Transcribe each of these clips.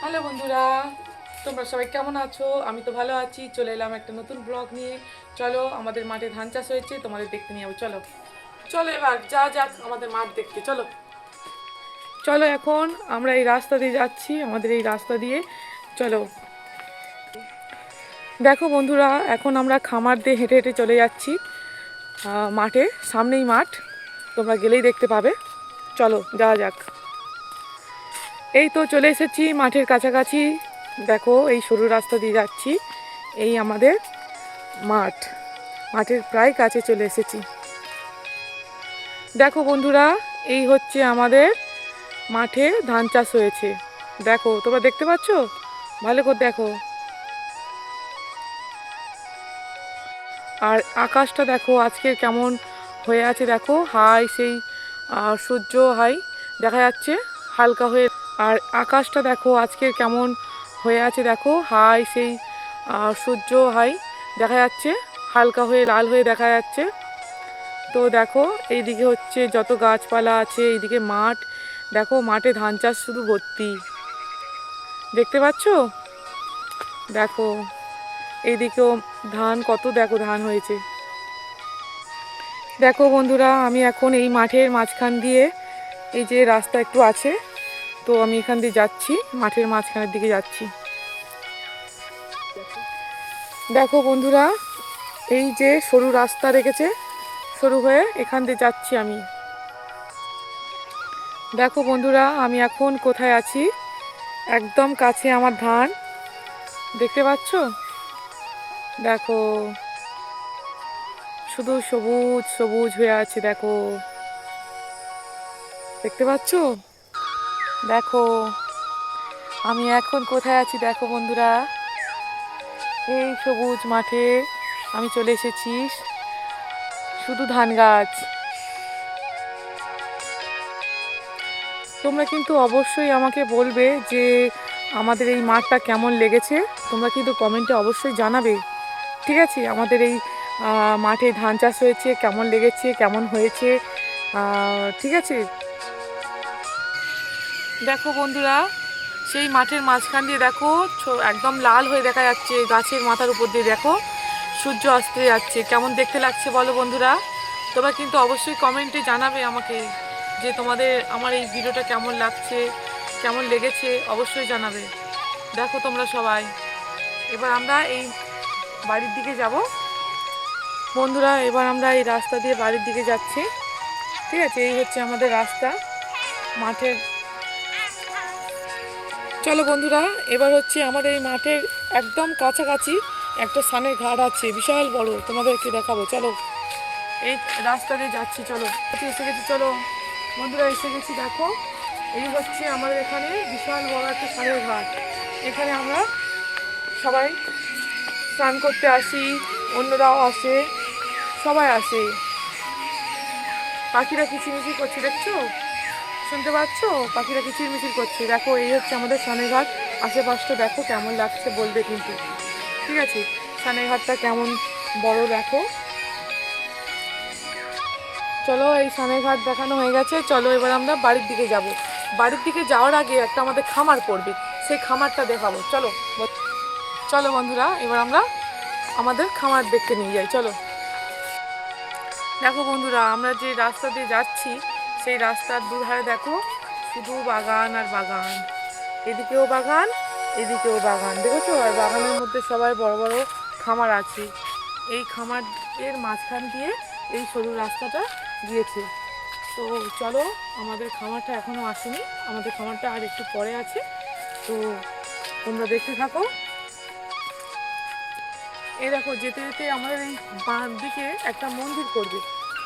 Hello বন্ধুরা, তোমরা সবাই কেমন আছো? আমি তো ভালো আছি। চলে এলাম একটা নতুন ব্লগ নিয়ে। চলো, আমাদের মাঠে ধান চাষ হয়েছে, তোমাদের দেখতে নিয়ে যাবো। চলো চলো এবার যা যাক আমাদের মাঠ দেখতে। চলো চলো, এখন আমরা এই রাস্তা দিয়ে যাচ্ছি, আমাদের এই রাস্তা দিয়ে। চলো, দেখো বন্ধুরা, এখন আমরা খামার দিয়ে হেঁটে হেঁটে চলে যাচ্ছি মাঠে। সামনেই মাঠ, তোমরা গেলেই দেখতে পাবে। চলো যাওয়া যাক। এই তো চলে এসেছি মাঠের কাছাকাছি। দেখো, এই সরু রাস্তা দিয়ে যাচ্ছি। এই আমাদের মাঠ, মাঠের প্রায় কাছে চলে এসেছি। দেখো বন্ধুরা, এই হচ্ছে আমাদের মাঠে ধান চাষ হয়েছে। দেখো, তোমরা দেখতে পাচ্ছ? ভালো করে দেখো। আর আকাশটা দেখো আজকে কেমন হয়ে আছে। দেখো, হাই সেই সূর্য হাই দেখা যাচ্ছে হালকা হয়ে। আর আকাশটা দেখো আজকে কেমন হয়ে আছে। দেখো, হাই সেই সূর্য হাই দেখা যাচ্ছে হালকা হয়ে লাল হয়ে দেখা যাচ্ছে। তো দেখো, এইদিকে হচ্ছে যত গাছপালা আছে, এইদিকে মাঠ। দেখো, মাঠে ধান চাষ শুধু ভর্তি, দেখতে পাচ্ছ? দেখো, এইদিকেও ধান, কত দেখো ধান হয়েছে। দেখো বন্ধুরা, আমি এখন এই মাঠের মাঝখান দিয়ে, এই যে রাস্তা একটু আছে, তো আমি এখান দিয়ে যাচ্ছি, মাঠের মাঝখানের দিকে যাচ্ছি। দেখো বন্ধুরা, এই যে সরু রাস্তা রেখেছে, সরু হয়ে এখান দিয়ে যাচ্ছি আমি। দেখো বন্ধুরা, আমি এখন কোথায় আছি? একদম কাছে আমার ধান, দেখতে পাচ্ছ? দেখো, শুধু সবুজ সবুজ হয়ে আছে। দেখো, দেখতে পাচ্ছ? দেখো, আমি এখন কোথায় আছি? দেখো বন্ধুরা, এই সবুজ মাঠে আমি চলে এসেছি। শুধু ধান গাছ। তোমরা কিন্তু অবশ্যই আমাকে বলবে যে আমাদের এই মাঠটা কেমন লেগেছে। তোমরা কিন্তু কমেন্টে অবশ্যই জানাবে। ঠিক আছে? আমাদের এই মাঠে ধান চাষ হয়েছে, কেমন লেগেছে, কেমন হয়েছে, ঠিক আছে? দেখো বন্ধুরা, সেই মাঠের মাঝখান দিয়ে দেখো একদম লাল হয়ে দেখা যাচ্ছে গাছের মাথার উপর দিয়ে। দেখো, সূর্য আসতে যাচ্ছে, কেমন দেখতে লাগছে বলো বন্ধুরা? তোমরা কিন্তু অবশ্যই কমেন্টে জানাবে আমাকে যে তোমাদের আমার এই ভিডিওটা কেমন লাগছে, কেমন লেগেছে, অবশ্যই জানাবে। দেখো তোমরা সবাই, এবার আমরা এই বাড়ির দিকে যাব বন্ধুরা। এবার আমরা এই রাস্তা দিয়ে বাড়ির দিকে যাচ্ছি। ঠিক আছে? এই হচ্ছে আমাদের রাস্তা মাঠের। চলো বন্ধুরা, এবার হচ্ছে আমাদের এই মাঠের একদম কাছাকাছি একটা স্নানের ঘাট আছে, বিশাল বড়, তোমাদেরকে দেখাবো। চলো, এই রাস্তা দিয়ে যাচ্ছি। চলো, এসে গেছি। চলো বন্ধুরা, এসে গেছি। দেখো, এই হচ্ছে আমাদের এখানে বিশাল বড় একটা স্নানের ঘাট। এখানে আমরা সবাই স্নান করতে আসি, অন্যরাও আসে, সবাই আসে। পাখিরা কিচিরমিচির করছে, দেখছো? শুনতে পাচ্ছ? পাখিরা কিচিরমিচির করছে। দেখো, এই হচ্ছে আমাদের স্নানের ঘাট। আশেপাশটা দেখো কেমন লাগছে বলবে কিন্তু। ঠিক আছে? স্নানের ঘাটটা কেমন বড় দেখো। চলো, এই স্নানের ঘাট দেখানো হয়ে গেছে। চলো, এবার আমরা বাড়ির দিকে যাব। বাড়ির দিকে যাওয়ার আগে একটা আমাদের খামার পড়বে, সেই খামারটা দেখাবো। চলো চলো বন্ধুরা, এবার আমরা আমাদের খামার দেখতে নিয়ে যাই। চলো। দেখো বন্ধুরা, আমরা যে রাস্তা দিয়ে যাচ্ছি, সেই রাস্তার দুধারে দেখো শুধু বাগান আর বাগান। এদিকেও বাগান, এদিকেও বাগান, দেখেছো? আর বাগানের মধ্যে সবাই বড় বড় খামার আছে। এই খামারের মাঝখান দিয়ে এই সরু রাস্তাটা গিয়েছে। তো চলো, আমাদের খামারটা এখনও আসেনি, আমাদের খামারটা আর একটু পরে আছে। তো তোমরা দেখতে থাকো। এই দেখো, যেতে যেতে আমাদের এই বাঁ দিকে একটা মন্দির করবে,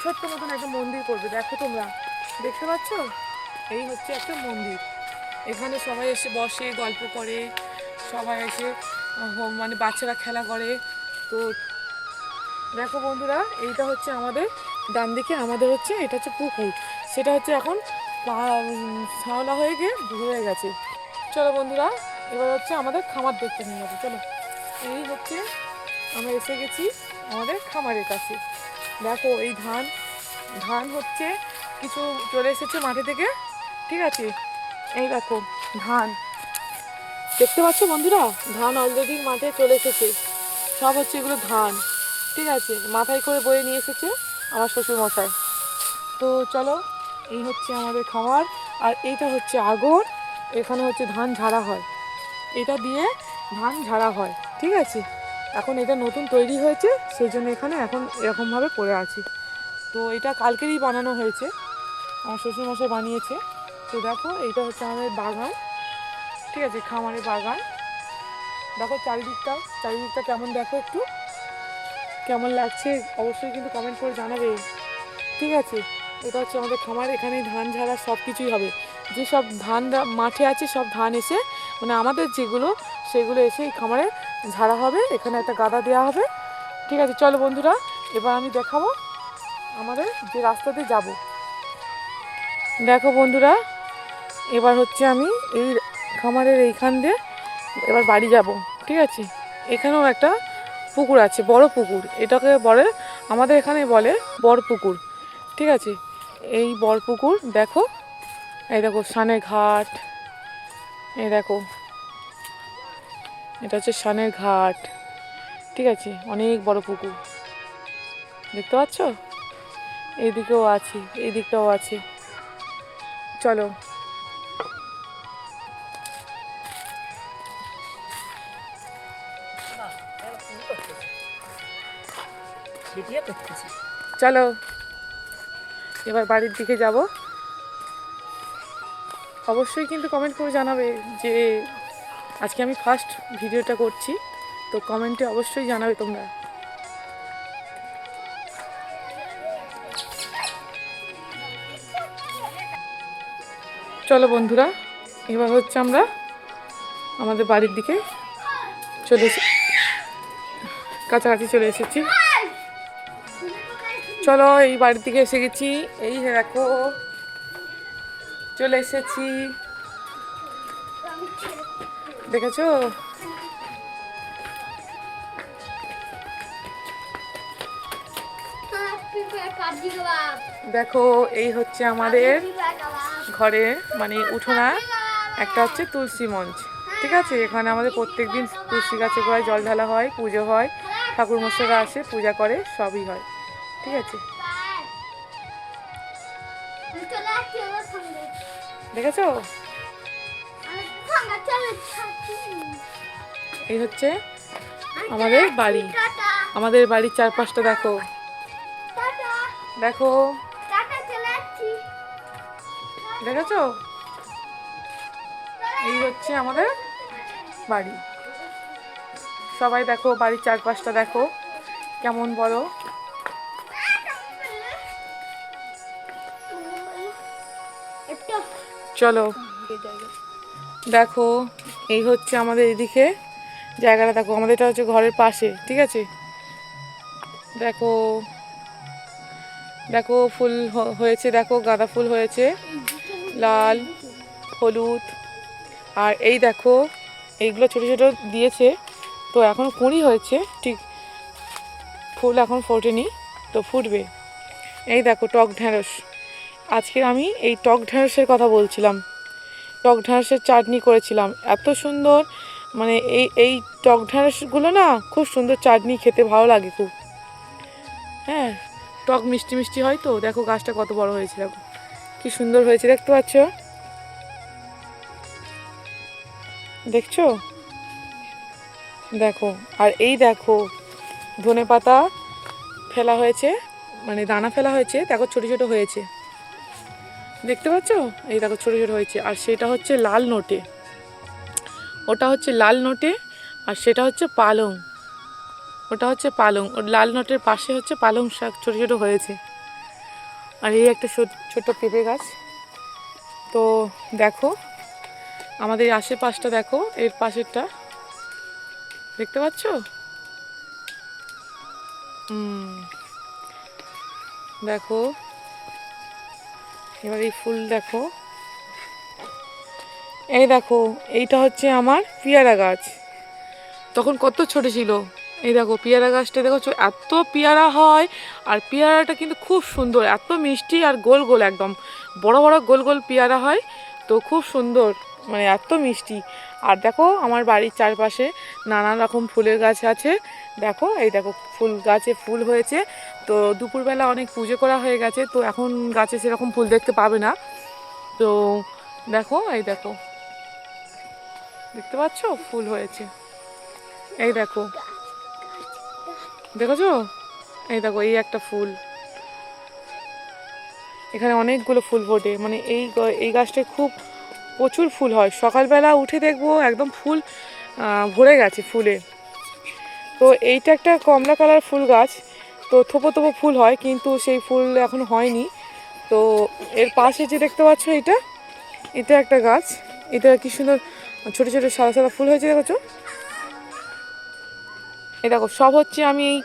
ছোট্ট মতন একটা মন্দির করবে। দেখো তোমরা দেখতে পাচ্ছ? এই হচ্ছে একটা মন্দির। এখানে সবাই এসে বসে, গল্প করে, সবাই এসে মানে বাচ্চারা খেলা করে। তো দেখো বন্ধুরা, এইটা হচ্ছে আমাদের ডান দিকে, আমাদের হচ্ছে এটা হচ্ছে পুকুর। সেটা হচ্ছে এখন শ্যাওলা হয়ে গিয়ে হয়ে গেছে। চলো বন্ধুরা, এবার হচ্ছে আমাদের খামার দেখতে নিয়ে যাবো। চলো, এই হচ্ছে আমরা এসে গেছি আমাদের খামারের কাছে। দেখো, এই ধান ধান হচ্ছে কিছু চলে এসেছে মাঠে থেকে। ঠিক আছে? এই দেখো ধান, দেখতে পাচ্ছ বন্ধুরা, ধান অলরেডি মাঠে চলে এসেছে। সব হচ্ছে এগুলো ধান, ঠিক আছে, মাথায় করে বয়ে নিয়ে এসেছে আমার শ্বশুর মশাই। তো চলো, এই হচ্ছে আমাদের খামার, আর এইটা হচ্ছে আগর। এখানে হচ্ছে ধান ঝাড়া হয়, এটা দিয়ে ধান ঝাড়া হয়, ঠিক আছে। এখন এটা নতুন তৈরি হয়েছে, সেই জন্য এখানে এখন এরকমভাবে পড়ে আছে। তো এটা কালকেরই বানানো হয়েছে, আমার শ্বশুরমশাই বানিয়েছে। তো দেখো, এইটা হচ্ছে আমাদের বাগান, ঠিক আছে, খামারের বাগান। দেখো চারিদিকটা, চারিদিকটা কেমন, দেখো একটু কেমন লাগছে অবশ্যই কিন্তু কমেন্ট করে জানাবে, ঠিক আছে। এটা হচ্ছে আমাদের খামার, এখানে ধান ঝাড়া সব কিছুই হবে। যেসব ধান মাঠে আছে সব ধান এসে, মানে আমাদের যেগুলো, সেগুলো এসে এই খামারে ঝাড়া হবে। এখানে একটা গাদা দেওয়া হবে, ঠিক আছে। চলো বন্ধুরা, এবার আমি দেখাবো আমাদের যে রাস্তাতে যাব। দেখো বন্ধুরা, এবার হচ্ছে আমি এই খামারের এইখান দিয়ে এবার বাড়ি যাব, ঠিক আছে। এখানেও একটা পুকুর আছে, বড় পুকুর, এটাকে বলে, আমাদের এখানে বলে বড় পুকুর, ঠিক আছে। এই বড় পুকুর দেখো, এই দেখো সানের ঘাট, এই দেখো এটা হচ্ছে সানের ঘাট, ঠিক আছে। অনেক বড় পুকুর দেখতে পাচ্ছ, এইদিকেও আছে, এই দিকটাও আছে। চলো, চলো এবার বাড়ির দিকে যাব। অবশ্যই কিন্তু কমেন্ট করে জানাবে যে আজকে আমি ফার্স্ট ভিডিওটা করছি, তো কমেন্টে অবশ্যই জানাবে তোমরা। চলো বন্ধুরা, এবার হচ্ছে আমরা আমাদের বাড়ির দিকে কাছাকাছি চলে এসেছি। চলো, এই বাড়ির দিকে এসে গেছি, এই দেখো চলে এসেছি, দেখেছো। দেখো, এই হচ্ছে আমাদের ঘরে, মানে উঠোনা, একটা হচ্ছে তুলসী মঞ্চ, ঠিক আছে। এখানে আমাদের প্রত্যেক দিন তুলসী গাছে গোড়ায় জল ঢালা হয়, পুজো হয়, ঠাকুর মশাইরা আসে, পূজা করে, সবই হয়, ঠিক আছে। দেখেছো, এই হচ্ছে আমাদের বাড়ি, আমাদের বাড়ির চারপাশটা দেখো, দেখো, দেখেছো, এই হচ্ছে আমাদের বাড়ি। সবাই দেখো বাড়ির চারপাশটা দেখো কেমন বড়। চলো দেখো, এই হচ্ছে আমাদের এদিকে জায়গাটা, দেখো আমাদের এটা হচ্ছে ঘরের পাশে, ঠিক আছে। দেখো, দেখো ফুল হয়েছে, দেখো গাঁদা ফুল হয়েছে, লাল, হলুদ, আর এই দেখো এইগুলো ছোটো ছোটো দিয়েছে, তো এখন কুঁড়ি হয়েছে, ঠিক ফুল এখন ফোটেনি, তো ফুটবে। এই দেখো টক ঢ্যাঁড়স, আজকে আমি এই টক ঢ্যাঁড়সের কথা বলছিলাম, টক ঢ্যাঁড়সের চাটনি করেছিলাম, এত সুন্দর, মানে এই টক ঢ্যাঁড়সগুলো না খুব সুন্দর চাটনি, খেতে ভালো লাগে খুব, হ্যাঁ, টক মিষ্টি মিষ্টি হয়। তো দেখো গাছটা কত বড় হয়েছে, দেখো কি সুন্দর হয়েছে, দেখতে পাচ্ছ, দেখছো, দেখো। আর এই দেখো ধনে পাতা ফেলা হয়েছে, মানে দানা ফেলা হয়েছে, দেখো ছোট ছোট হয়েছে, দেখতে পাচ্ছ, এই দেখো ছোট ছোট হয়েছে। আর সেটা হচ্ছে লাল নোটে, ওটা হচ্ছে লাল নোটে, আর সেটা হচ্ছে পালং, ওটা হচ্ছে পালং, ওর লাল নোটের পাশে হচ্ছে পালং শাক ছোট ছোট হয়েছে। আর এই একটা ছোট পেঁপে গাছ। তো দেখো আমাদের আশেপাশটা দেখো, এর পাশেরটা দেখতে পাচ্ছ, দেখো এবার এই ফুল দেখো, এই দেখো এইটা হচ্ছে আমার পেয়ারা গাছ, তখন কত ছোট ছিল। এই দেখো পেয়ারা গাছটা দেখো, এত পেয়ারা হয়, আর পেয়ারাটা কিন্তু খুব সুন্দর, এত মিষ্টি, আর গোল গোল একদম বড় বড় গোল গোল পেয়ারা হয়, তো খুব সুন্দর, মানে এত মিষ্টি। আর দেখো আমার বাড়ির চারপাশে নানান রকম ফুলের গাছ আছে। দেখো এই দেখো ফুল গাছে ফুল হয়েছে। তো দুপুরবেলা অনেক পুজো করা হয়ে গেছে, তো এখন গাছে সেরকম ফুল দেখতে পাবে না। তো দেখো এই দেখো, দেখতে পাচ্ছ ফুল হয়েছে, এই দেখো, দেখেছো? এই দেখো এই একটা ফুল, এখানে অনেকগুলো ফুল ফোটে, মানে এই গাছটায় খুব প্রচুর ফুল হয়। সকালবেলা উঠে দেখবো একদম ফুল ভরে গেছে ফুলে। তো এইটা একটা কমলা কালার ফুল গাছ, তো থোপো থোপো ফুল হয় কিন্তু সেই ফুল এখন হয়নি। তো এর পাশে যে দেখতে পাচ্ছ এটা, এটা একটা গাছ, এটা কি সুন্দর ছোটো ছোটো সাদা সাদা ফুল হয়েছে, দেখেছো? এ দেখো সব হচ্ছে আমি এই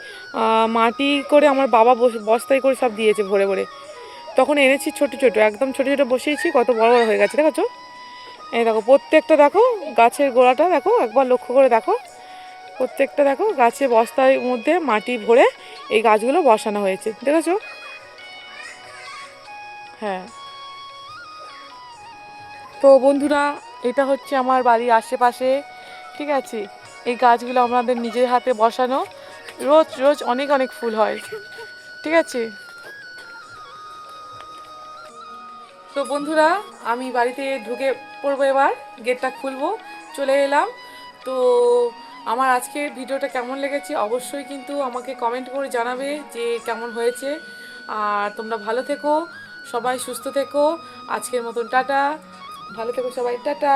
মাটি করে আমার বাবা বস্তায় করে সব দিয়েছে ভরে ভরে। তখন এনেছি ছোট ছোট, একদম ছোট ছোট বসিয়েছি, কত বড় বড় হয়ে গেছে, দেখেছো? এই দেখো প্রত্যেকটা দেখো গাছের গোড়াটা দেখো, একবার লক্ষ্য করে দেখো, প্রত্যেকটা দেখো গাছে বস্তার মধ্যে মাটি ভরে এই গাছগুলো বসানো হয়েছে, দেখেছো? হ্যাঁ। তো বন্ধুরা, এটা হচ্ছে আমার বাড়ির আশেপাশে, ঠিক আছে? এই গাছগুলো আমাদের নিজের হাতে বসানো, রোজ রোজ অনেক অনেক ফুল হয়, ঠিক আছে? তো বন্ধুরা, আমি বাড়িতে ঢুকে পড়বো, এবার গেটটা খুলবো, চলে এলাম। তো আমার আজকের ভিডিওটা কেমন লেগেছে অবশ্যই কিন্তু আমাকে কমেন্ট করে জানাবে যে কেমন হয়েছে। আর তোমরা ভালো থেকো, সবাই সুস্থ থেকো। আজকের মতন টাটা, ভালো থেকো সবাই, টাটা।